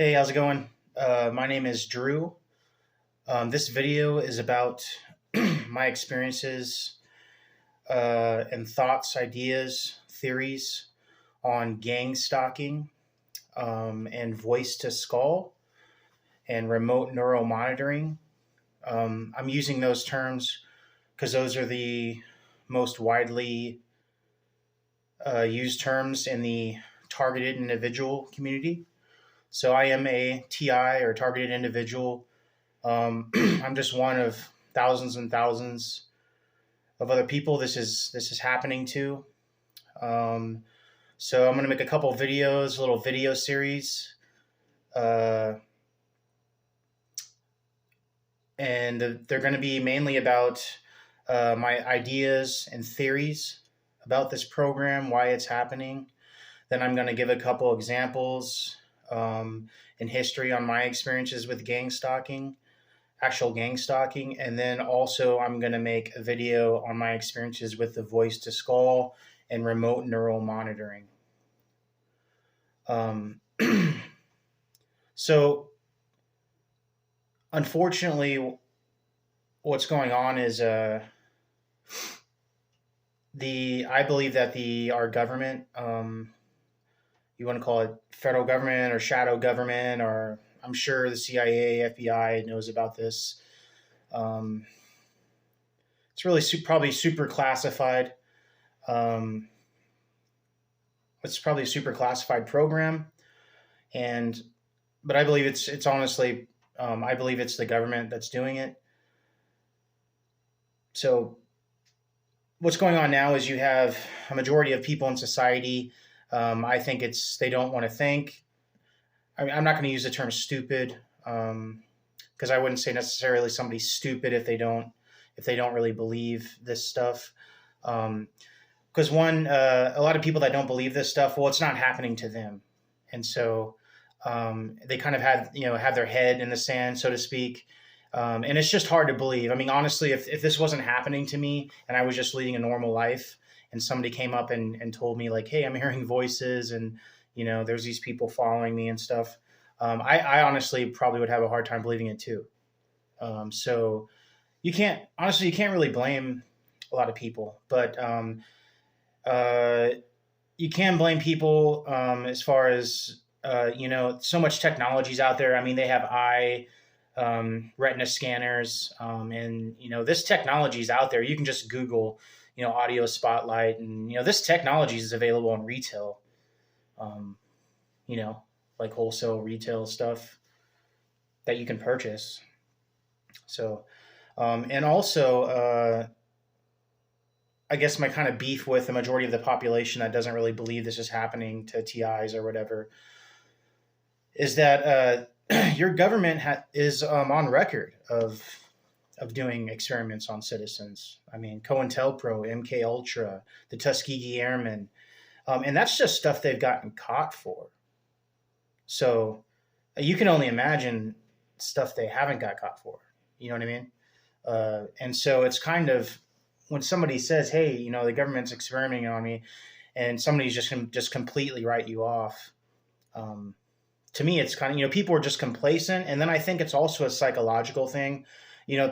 Hey, how's it going? My name is Drew. This video is about my experiences and thoughts, ideas, theories on gang stalking and voice to skull and remote neural monitoring. I'm using those terms because those are the most widely used terms in the targeted individual community. So I am a TI or targeted individual. I'm just one of thousands and thousands of other people this is happening to. Um, so I'm going to make a couple videos, a little video series, uh, and they're going to be mainly about my ideas and theories about this program, why it's happening. Then I'm going to give a couple examples in history on my experiences with gang stalking, actual gang stalking, and then also I'm going to make a video on my experiences with the voice to skull and remote neural monitoring. So unfortunately, what's going on is I believe that our government, you want to call it federal government or shadow government, or I'm sure the CIA, FBI knows about this. It's really probably super classified. Um, it's probably a super classified program, but I believe it's honestly, I believe it's the government that's doing it. So what's going on now is you have a majority of people in society. I think they don't want to think. I mean, I'm not going to use the term stupid because I wouldn't say necessarily somebody's stupid if they don't really believe this stuff. Because a lot of people that don't believe this stuff, well, it's not happening to them, and so they kind of have their head in the sand, so to speak. And it's just hard to believe. I mean, honestly, if this wasn't happening to me and I was just leading a normal life, and somebody came up and told me like, "Hey, I'm hearing voices, and there's these people following me and stuff," I honestly probably would have a hard time believing it too. So you can't really blame a lot of people, but you can blame people as far as so much technology's out there. I mean, they have retina scanners, and this technology is out there. You can just Google audio spotlight, and this technology is available in retail, um, like wholesale retail stuff that you can purchase. So and also I guess my kind of beef with the majority of the population that doesn't really believe this is happening to TIs or whatever is that your government is on record of doing experiments on citizens. I mean, COINTELPRO, MK Ultra, the Tuskegee Airmen, and that's just stuff they've gotten caught for. So you can only imagine stuff they haven't got caught for. You know what I mean? And so it's kind of when somebody says, "Hey, the government's experimenting on me," and somebody's just completely write you off. To me, it's kind of people are just complacent, and then I think it's also a psychological thing.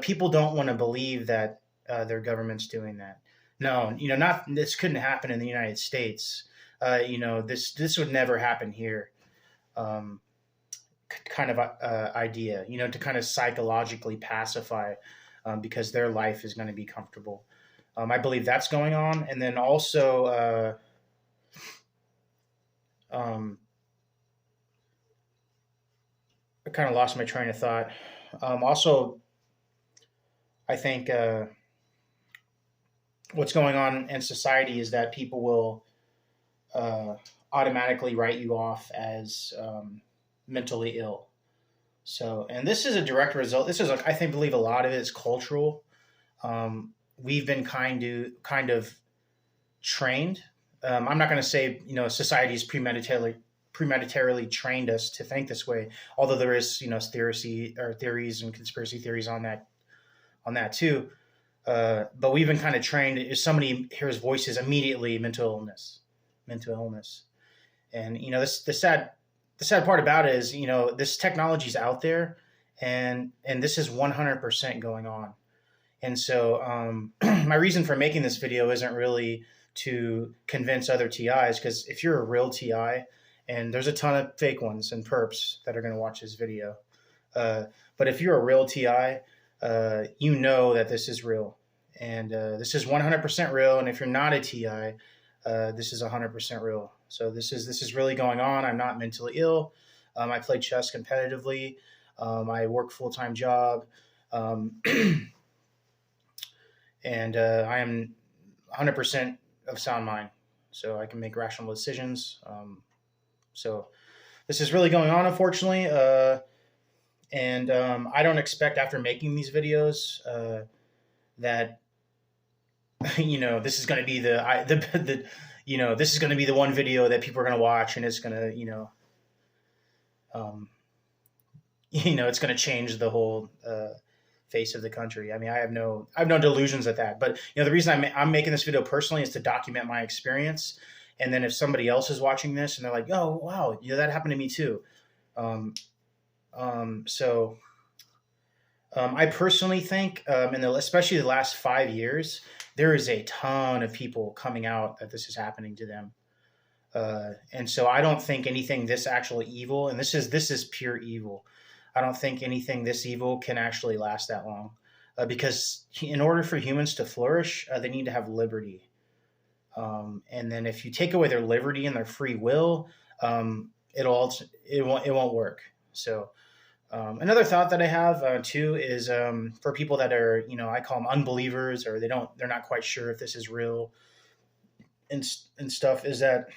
People don't want to believe that their government's doing that. No, not this couldn't happen in the United States. This would never happen here. Kind of idea, to kind of psychologically pacify because their life is going to be comfortable. I believe that's going on. And then also, I kind of lost my train of thought. Also, I think what's going on in society is that people will automatically write you off as mentally ill. So, and this is a direct result. This is, I believe a lot of it is cultural. We've been kind of trained. I'm not going to say society has premeditarily trained us to think this way. Although there is theories and conspiracy theories on that too. But we've been kind of trained. If somebody hears voices, immediately mental illness, and the sad the sad part about it is, this technology is out there, and this is 100% going on. And so, my reason for making this video isn't really to convince other TIs, because if you're a real TI, and there's a ton of fake ones and perps that are going to watch this video, but if you're a real TI, you know that this is real, and this is 100% real. And if you're not a TI, this is 100% real. So this is really going on. I'm not mentally ill. I play chess competitively. I work full-time job. And I am 100% of sound mind, so I can make rational decisions. So this is really going on, unfortunately, and I don't expect, after making these videos, that this is going to be this is going to be the one video that people are going to watch, and it's going to it's going to change the whole face of the country. I mean, I have no delusions at that. But the reason I'm making this video personally is to document my experience. And then if somebody else is watching this and they're like, "Oh, wow, that happened to me too." I personally think, especially the last 5 years, there is a ton of people coming out that this is happening to them. And so I don't think anything this actually evil, and this is pure evil. I don't think anything this evil can actually last that long, because in order for humans to flourish, they need to have liberty. And then if you take away their liberty and their free will, it won't work. So another thought that I have too is, for people that are, I call them unbelievers, or they're not quite sure if this is real and stuff, is that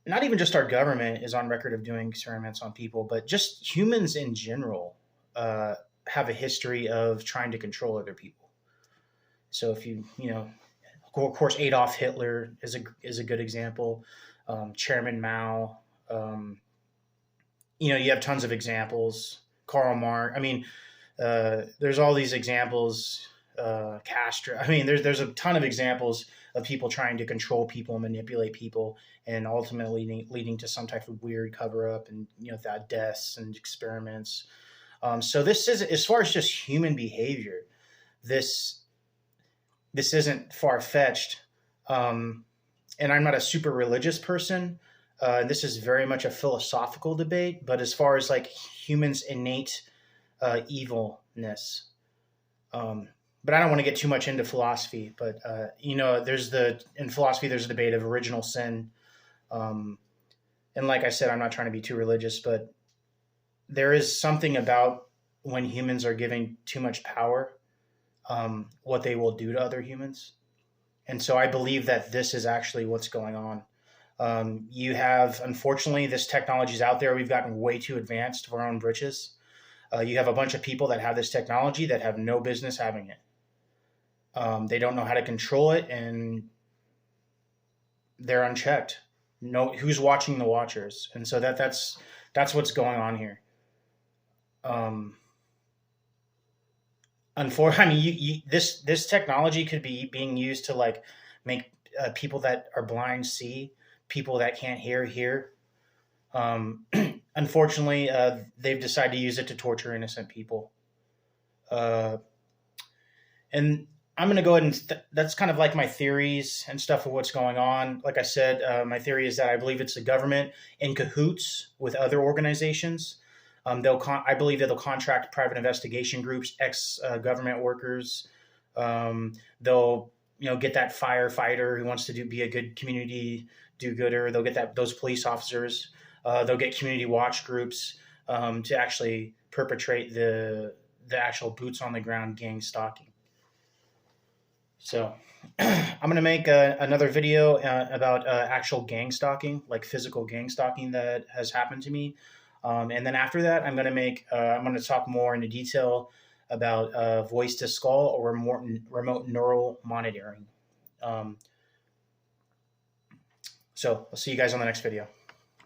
not even just our government is on record of doing experiments on people, but just humans in general have a history of trying to control other people. So if of course, Adolf Hitler is a good example. Chairman Mao. You have tons of examples. Karl Marx. I mean, there's all these examples. Castro. I mean, there's a ton of examples of people trying to control people, manipulate people, and ultimately leading to some type of weird cover up, and that deaths and experiments. So this is, as far as just human behavior, this isn't far fetched. And I'm not a super religious person. This is very much a philosophical debate. But as far as like humans' innate evilness. But I don't want to get too much into philosophy. But in philosophy, there's a debate of original sin. And like I said, I'm not trying to be too religious, but there is something about when humans are given too much power, what they will do to other humans. And so I believe that this is actually what's going on. You have, unfortunately, this technology is out there. We've gotten way too advanced for our own britches. You have a bunch of people that have this technology that have no business having it. They don't know how to control it, and they're unchecked. Who's watching the watchers? And so that's what's going on here. Unfortunately, this technology could be being used to like make people that are blind see, people that can't hear. Unfortunately, they've decided to use it to torture innocent people. And I'm going to go ahead and that's kind of like my theories and stuff of what's going on. Like I said, my theory is that I believe it's the government in cahoots with other organizations. I believe that they'll contract private investigation groups, ex-government workers. They'll get that firefighter who wants to be a good community do-gooder. They'll get those police officers. They'll get community watch groups to actually perpetrate the actual boots on the ground gang stalking. So I'm going to make another video about actual gang stalking, like physical gang stalking that has happened to me. And then after that, I'm going to talk more into detail about voice to skull or remote neural monitoring. So I'll see you guys on the next video.